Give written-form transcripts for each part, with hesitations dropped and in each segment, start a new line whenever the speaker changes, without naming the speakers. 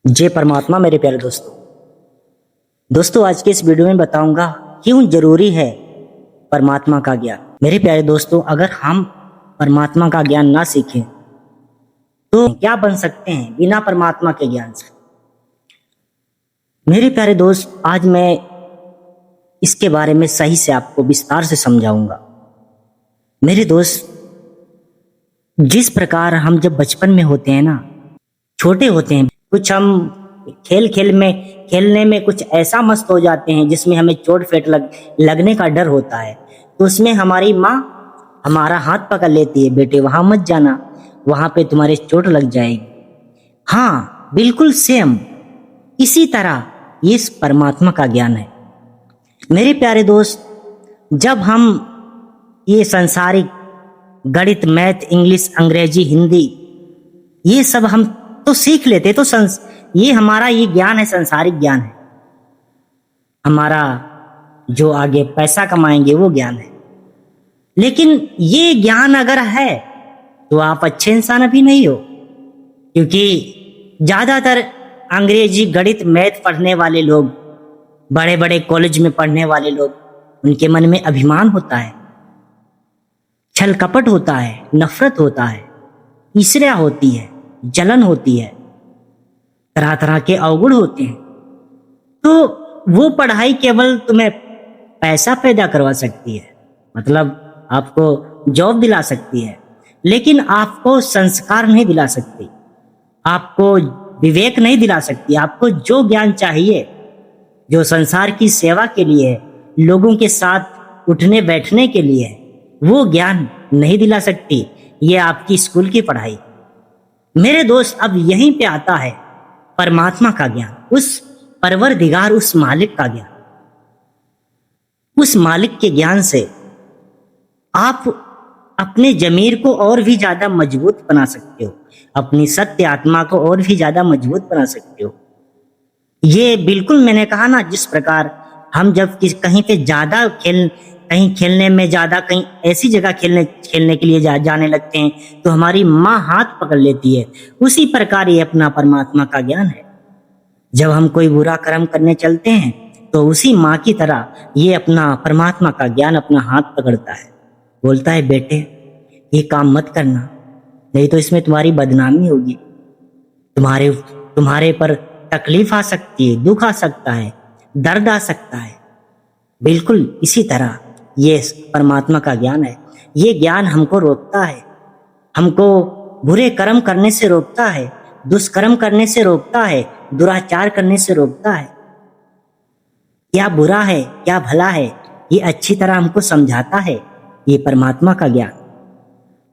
जय परमात्मा। मेरे प्यारे दोस्तों आज के इस वीडियो में बताऊंगा क्यों जरूरी है परमात्मा का ज्ञान। मेरे प्यारे दोस्तों, अगर हम परमात्मा का ज्ञान ना सीखें तो क्या बन सकते हैं बिना परमात्मा के ज्ञान से। मेरे प्यारे दोस्त, आज मैं इसके बारे में सही से आपको विस्तार से समझाऊंगा। मेरे दोस्त, जिस प्रकार हम जब बचपन में होते हैं ना, छोटे होते हैं, कुछ हम खेलने में कुछ ऐसा मस्त हो जाते हैं जिसमें हमें चोट फेट लगने का डर होता है। तो उसमें हमारी माँ हमारा हाथ पकड़ लेती है, बेटे वहां मत जाना, वहां पे तुम्हारे चोट लग जाएगी। हाँ, बिल्कुल सेम इसी तरह ये इस परमात्मा का ज्ञान है। मेरे प्यारे दोस्त, जब हम ये संसारिक गणित, मैथ, इंग्लिश, अंग्रेजी, हिंदी ये सब हम तो सीख लेते, तो ये हमारा ये ज्ञान है, संसारिक ज्ञान है। हमारा जो आगे पैसा कमाएंगे वो ज्ञान है। लेकिन ये ज्ञान अगर है तो आप अच्छे इंसान अभी नहीं हो, क्योंकि ज्यादातर अंग्रेजी, गणित, मैथ पढ़ने वाले लोग, बड़े बड़े कॉलेज में पढ़ने वाले लोग, उनके मन में अभिमान होता है, छल कपट होता है, नफरत होता है, ईर्ष्या होती है, जलन होती है, तरह तरह के अवगुण होते हैं। तो वो पढ़ाई केवल तुम्हें पैसा पैदा करवा सकती है, मतलब आपको जॉब दिला सकती है, लेकिन आपको संस्कार नहीं दिला सकती, आपको विवेक नहीं दिला सकती। आपको जो ज्ञान चाहिए, जो संसार की सेवा के लिए है, लोगों के साथ उठने बैठने के लिए है, वो ज्ञान नहीं दिला सकती। ये आपकी स्कूल की पढ़ाई। मेरे दोस्त, अब यहीं पे आता है परमात्मा का ज्ञान, उस परवरदिगार, उस मालिक का ज्ञान। उस मालिक के ज्ञान से आप अपने जमीर को और भी ज्यादा मजबूत बना सकते हो, अपनी सत्य आत्मा को और भी ज्यादा मजबूत बना सकते हो। ये बिल्कुल मैंने कहा ना, जिस प्रकार हम जब कहीं पे ज्यादा कहीं खेलने में ज्यादा, कहीं ऐसी जगह खेलने के लिए जाने लगते हैं तो हमारी माँ हाथ पकड़ लेती है, उसी प्रकार ये अपना परमात्मा का ज्ञान है। जब हम कोई बुरा कर्म करने चलते हैं तो उसी माँ की तरह ये अपना परमात्मा का ज्ञान अपना हाथ पकड़ता है, बोलता है बेटे ये काम मत करना, नहीं तो इसमें तुम्हारी बदनामी होगी, तुम्हारे पर तकलीफ आ सकती है, दुख आ सकता है, दर्द आ सकता है। बिल्कुल इसी तरह ये परमात्मा का ज्ञान है। ये ज्ञान हमको रोकता है, हमको बुरे कर्म करने से रोकता है, दुष्कर्म करने से रोकता है, दुराचार करने से रोकता है। क्या बुरा है, क्या भला है, ये अच्छी तरह हमको समझाता है ये परमात्मा का ज्ञान।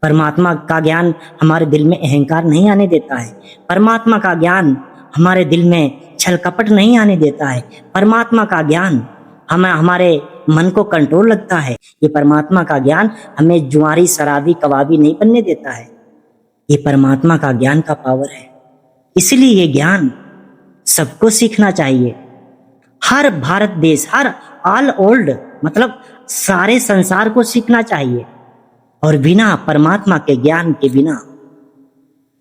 परमात्मा का ज्ञान हमारे दिल में अहंकार नहीं आने देता है। परमात्मा का ज्ञान हमारे दिल में छल कपट नहीं आने देता है। परमात्मा का ज्ञान हमारे मन को कंट्रोल लगता है। ये परमात्मा का ज्ञान हमें जुआरी, शराबी, कबाबी नहीं बनने देता है। ये परमात्मा का ज्ञान का पावर है। इसलिए ये ज्ञान सबको सीखना चाहिए। हर भारत देश, हर ऑल ओल्ड, मतलब सारे संसार को सीखना चाहिए। और बिना परमात्मा के ज्ञान के बिना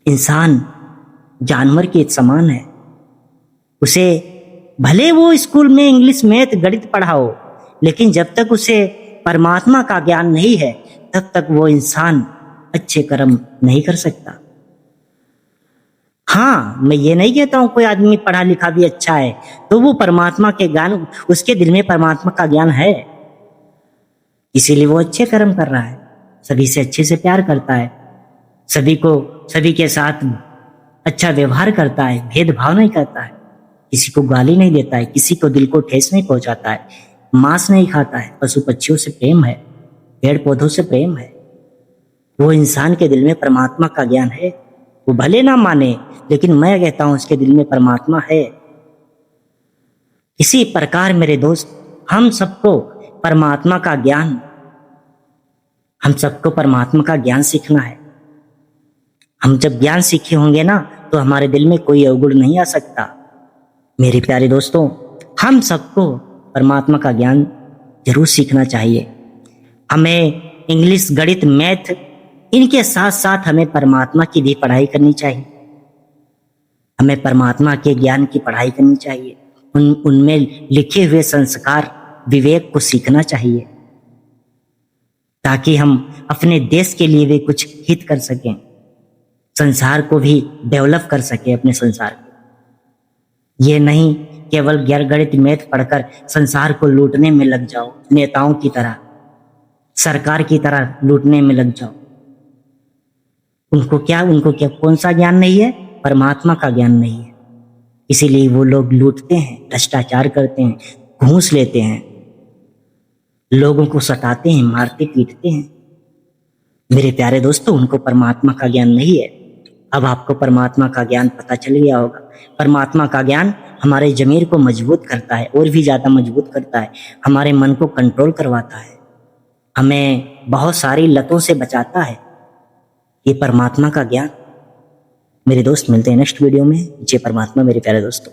इंसान जानवर के समान है। उसे भले वो स्कूल में इंग्लिश, मैथ, गणित पढ़ाओ, लेकिन जब तक उसे परमात्मा का ज्ञान नहीं है तब तक वो इंसान अच्छे कर्म नहीं कर सकता। हाँ, मैं ये नहीं कहता हूं कोई आदमी पढ़ा लिखा भी अच्छा है तो वो परमात्मा के ज्ञान, उसके दिल में परमात्मा का ज्ञान है, इसीलिए वो अच्छे कर्म कर रहा है, सभी से अच्छे से प्यार करता है, सभी के साथ अच्छा व्यवहार करता है, भेदभाव नहीं करता है, किसी को गाली नहीं देता है, किसी को दिल को ठेस नहीं पहुंचाता है, मांस नहीं खाता है, पशु पक्षियों से प्रेम है, पेड़ पौधों से प्रेम है। वो इंसान के दिल में परमात्मा का ज्ञान है। वो भले ना माने, लेकिन मैं कहता हूं उसके दिल में परमात्मा है। इसी प्रकार मेरे दोस्त, हम सबको परमात्मा का ज्ञान सीखना है। हम जब ज्ञान सीखे होंगे ना तो हमारे दिल में कोई अवगुण नहीं आ सकता। मेरे प्यारे दोस्तों, हम सबको परमात्मा का ज्ञान जरूर सीखना चाहिए। हमें इंग्लिश, गणित, मैथ, इनके साथ साथ हमें परमात्मा की भी पढ़ाई करनी चाहिए। हमें परमात्मा के ज्ञान की पढ़ाई करनी चाहिए, उनमें लिखे हुए संस्कार विवेक को सीखना चाहिए, ताकि हम अपने देश के लिए भी कुछ हित कर सकें, संसार को भी डेवलप कर सकें अपने संसार को। ये नहीं केवल गणित मैथ पढ़कर संसार को लूटने में लग जाओ, नेताओं की तरह, सरकार की तरह लूटने में लग जाओ। उनको क्या कौन सा ज्ञान नहीं है? परमात्मा का ज्ञान नहीं है। इसीलिए वो लोग लूटते हैं, भ्रष्टाचार करते हैं, घूस लेते हैं, लोगों को सताते हैं, मारते पीटते हैं। मेरे प्यारे दोस्तों, उनको परमात्मा का ज्ञान नहीं है। अब आपको परमात्मा का ज्ञान पता चल गया होगा। परमात्मा का ज्ञान हमारे जमीर को मजबूत करता है, और भी ज्यादा मजबूत करता है, हमारे मन को कंट्रोल करवाता है, हमें बहुत सारी लतों से बचाता है, ये परमात्मा का ज्ञान। मेरे दोस्त, मिलते हैं नेक्स्ट वीडियो में। जय परमात्मा मेरे प्यारे दोस्तों।